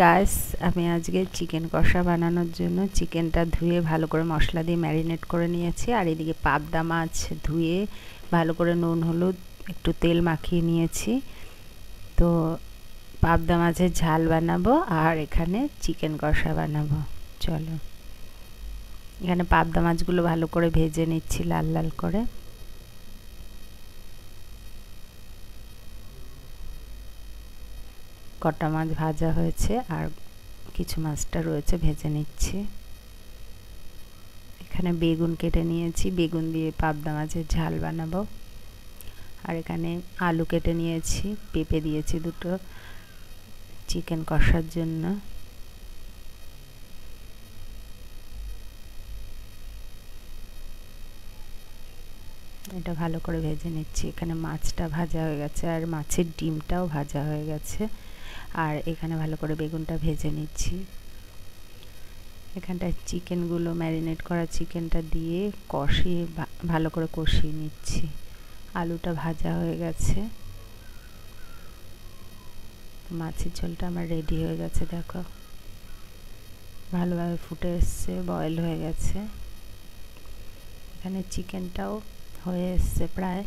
Guys, আমি আজকে chicken কষা বানানোর জন্য চিকেনটা ধুয়ে ভালো করে মশলা দিয়ে ম্যারিনেট করে নিয়েছি। আর এদিকে পাবদা মাছ ধুয়ে ভালো করে নুন হলুদ একটু তেল মাখিয়ে নিয়েছি। তো পাবদা মাছের ঝাল বানাবো আর এখানে চিকেন কষা বানাবো। চলো, এখানে পাবদা মাছগুলো ভালো করে ভেজে নিচ্ছি লাল লাল করে। কটা মাছ ভাজা হয়েছে আর কিছু মাছটা রয়েছে, ভেজে নিচ্ছি। এখানে বেগুন কেটে নিয়েছি, বেগুন দিয়ে পাবদা মাছের ঝাল বানাবো। আর এখানে আলু কেটে নিয়েছি, পেঁপে দিয়েছি দুটো চিকেন কষার জন্য। এটা ভালো করে ভেজে নিচ্ছি। এখানে মাছটা ভাজা হয়ে গেছে আর মাছের ডিমটাও ভাজা হয়ে গেছে। আর এখানে ভালো করে বেগুনটা ভেজে নিচ্ছি। এখানটায় চিকেনগুলো ম্যারিনেট করা চিকেনটা দিয়ে কষিয়ে ভালো করে কষিয়ে নিচ্ছি। আলুটা ভাজা হয়ে গেছে, মাছের ঝোলটা আমার রেডি হয়ে গেছে। দেখো, ভালোভাবে ফুটে এসছে, বয়েল হয়ে গেছে। এখানে চিকেনটাও হয়ে এসছে প্রায়।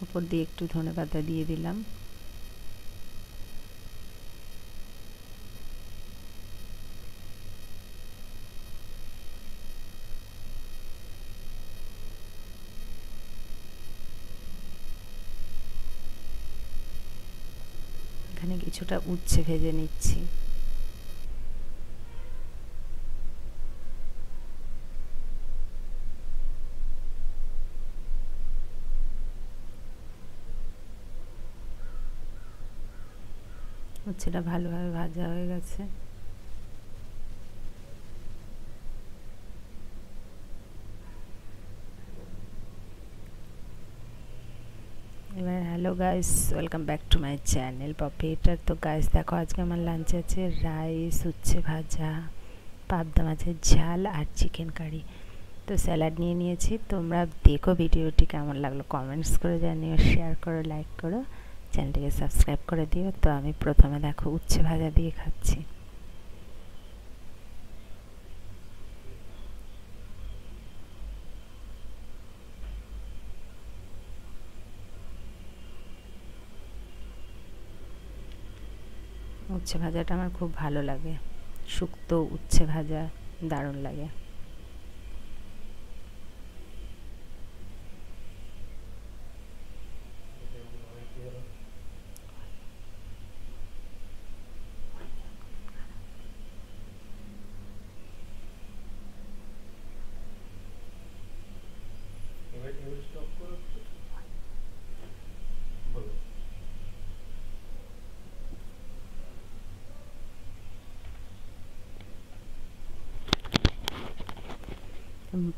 উপর দিয়ে একটু ধনেপাতা দিয়ে দিলাম। এখানে কিছুটা উচ্ছে ভেজে নিচ্ছি। উচ্ছেটা ভালোভাবে ভাজা হয়ে গেছে। এবার hello guys, welcome back to my channel Poppy eater. তো গাইস দেখো, আজকে আমার লাঞ্চে আছে রাইস, উচ্ছে ভাজা, পাবদা মাছের ঝাল আর চিকেন কারি। তো স্যালাড নিয়ে নিয়েছি। তোমরা দেখো ভিডিওটি কেমন লাগলো কমেন্টস করে জানিও, শেয়ার করো, লাইক করো, চ্যানেলটিকে সাবস্ক্রাইব করে দিও। তো আমি প্রথমে দেখো উচ্ছে ভাজা দিয়ে খাচ্ছি। উচ্ছে ভাজাটা আমার খুব ভালো লাগে, শুক্তো উচ্ছে ভাজা দারুণ লাগে।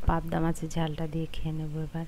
পাবদা মাছের ঝালটা দিয়ে খেয়ে নেবো এবার।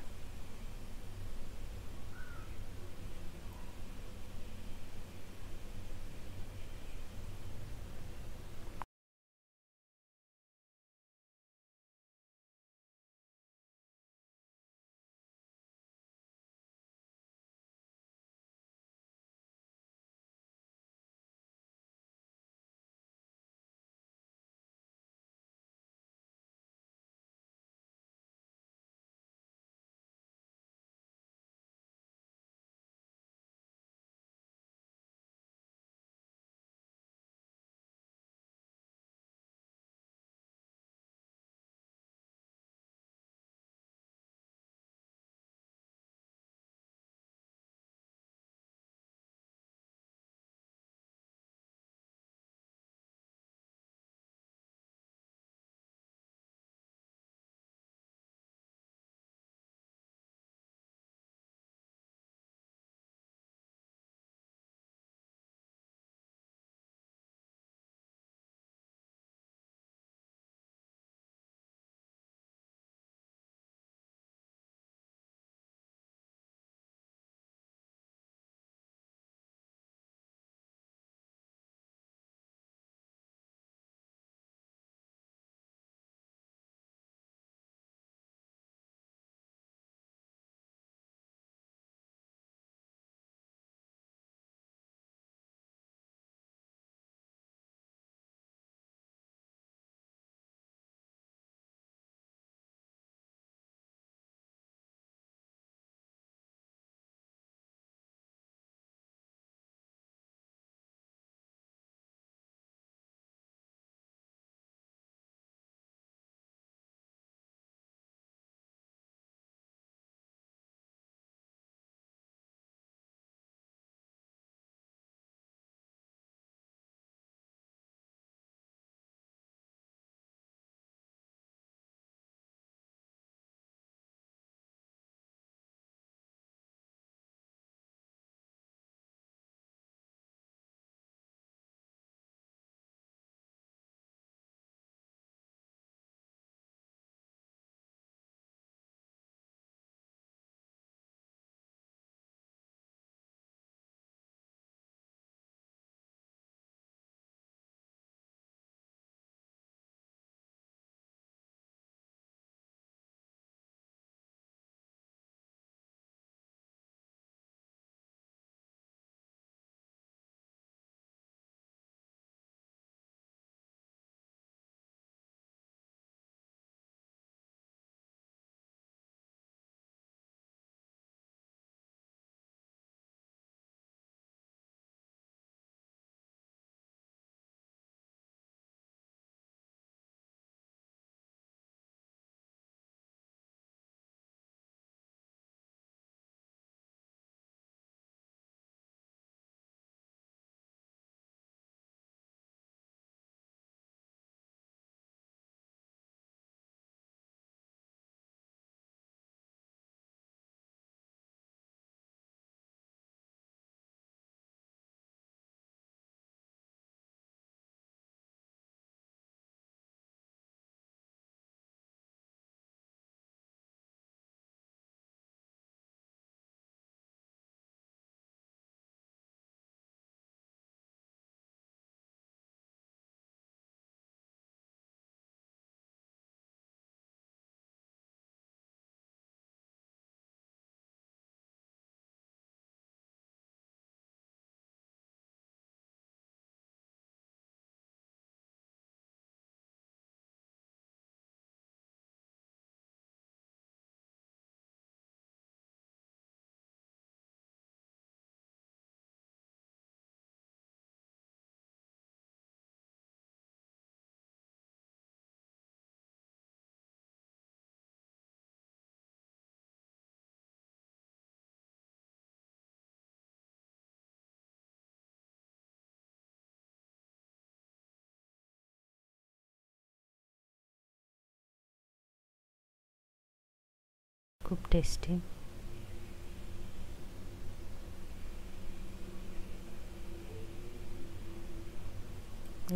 খুব টেস্টি।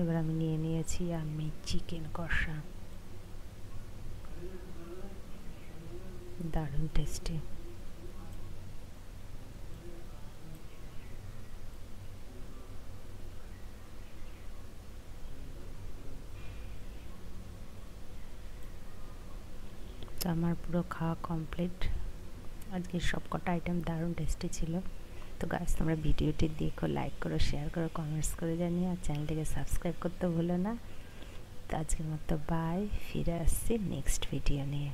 এবার আমি নিয়ে নিয়েছি আমি চিকেন কষা, দারুণ টেস্টি। তো আমার পুরো খাওয়া কমপ্লিট। আজকে সব কটা আইটেম দারুণ টেস্টি ছিল। তো গাইস, তোমরা ভিডিওটি দেখো, লাইক করো, শেয়ার করো, কমেন্টস করে জানিও, আর চ্যানেলটিকে সাবস্ক্রাইব করতে ভুলো না। তো আজকের মতো বাই, ফিরে আসছি নেক্সট ভিডিও নিয়ে।